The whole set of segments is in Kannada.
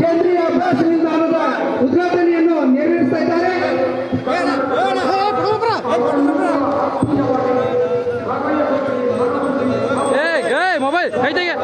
ಕೇಂದ್ರೀಯ ಬಸ್ ನಿಲ್ದಾಣದ ಉದ್ಘಾಟನೆಯನ್ನು ನೆರವೇರಿಸ್ತಾ ಇದ್ದಾರೆ. ಮೊಬೈಲ್ ಕೈ ತೆಗೆ.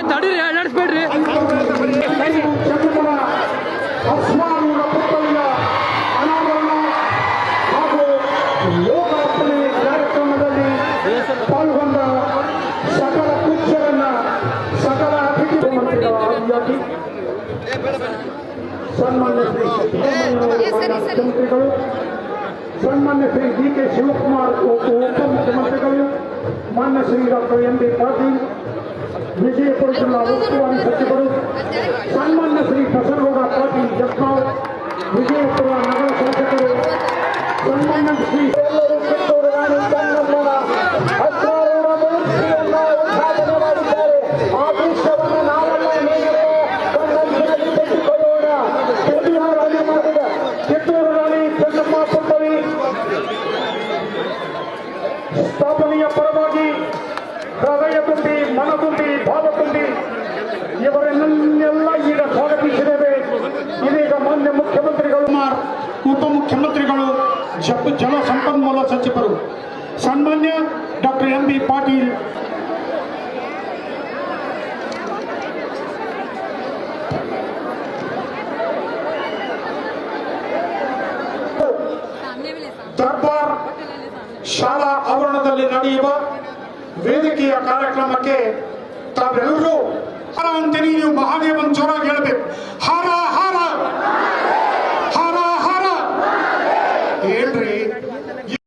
ತಡೀರಿ, ನಡೆಸ್ಬೇಡ್ರಿ. ಅಸ್ಮಾನಿನ ಪುತ್ಥಳಿಯ ಅನಾವರಣ ಹಾಗೂ ಲೋಕಾರ್ಪಣೆ ಕಾರ್ಯಕ್ರಮದಲ್ಲಿ ಪಾಲ್ಗೊಂಡ ಸಕಲ ಪೂಜ್ಯರನ್ನ, ಸಕಲ ಅತಿಥಿ ಮಂತ್ರಿಗಳ ಆದಿಯಾಗಿ ಸನ್ಮಾನ್ಯ ಶ್ರೀ ಮುಖ್ಯಮಂತ್ರಿಗಳು, ಸನ್ಮಾನ್ಯ ಶ್ರೀ ಡಿ.ಕೆ. ಶಿವಕುಮಾರ್ ಉಪಮುಖ್ಯಮಂತ್ರಿಗಳು, ಮಾನ್ಯ ಶ್ರೀ ಡಾಕ್ಟರ್ ಎಂ.ಬಿ. ಪಾಟೀಲ್ ವಿಜಯಪುರ ಜಿಲ್ಲಾ ಉಸ್ತುವಾರಿ ಸಚಿವರು, ಸನ್ಮಾನ್ಯ ಶ್ರೀ ಬಸನಗೌಡ ಪಾಟೀಲ್ ಜಗನ್ನಾಥ್ ವಿಜಯಪುರ ನಗರ ಶಾಸಕರು, ಸನ್ಮಾನ್ಯ ಶ್ರೀ ಕಿತ್ತೂರು ರಾಣಿ ಚೆನ್ನಮ್ಮನ ಅಶ್ವಾರೂಢ ಮೂರ್ತಿಯನ್ನು ಉದ್ಘಾಟನೆ ಮಾಡಿದ್ದಾರೆ. ಆ ದೃಶ್ಯವನ್ನು ನಾವೆಲ್ಲ ಕಣ್ಣಂಚಿನಲ್ಲಿ ತೆಗೆದುಕೊಳ್ಳೋಣ. ಮಾಡಿದ ಕಿತ್ತೂರು ರಾಣಿ ಚೆನ್ನಮ್ಮ ಪುತ್ಥಳಿ ಸ್ಥಾಪನೆಯ ಪರವಾಗಿ ಹೃದಯ ತುಂಬಿ, ಮನ ತುಂಬಿ, ಭಾವ ತುಂಬಿ ಇವರನ್ನೆಲ್ಲ ಈಗ ಸ್ವಾಗತಿಸಿದ್ದೇವೆ. ಇದೀಗ ಮಾನ್ಯ ಮುಖ್ಯಮಂತ್ರಿಗಳು, ಉಪಮುಖ್ಯಮಂತ್ರಿಗಳು, ಜಲ ಸಂಪನ್ಮೂಲ ಸಚಿವರು, ಸನ್ಮಾನ್ಯ ಡಾಕ್ಟರ್ ಎಂ.ಬಿ. ಪಾಟೀಲ್ ದರ್ಬಾರ್ ಶಾಲಾ ಆವರಣದಲ್ಲಿ ನಡೆಯುವ ವೇದಿಕೆಯ ಕಾರ್ಯಕ್ರಮಕ್ಕೆ ತಾವೆಲ್ಲರೂ ಹಾರ ಅಂತೀನಿ. ನೀವು ಮಹಾದೇವನ್ ಜೋರಾಗಿ ಹೇಳಬೇಕು. ಹಾರ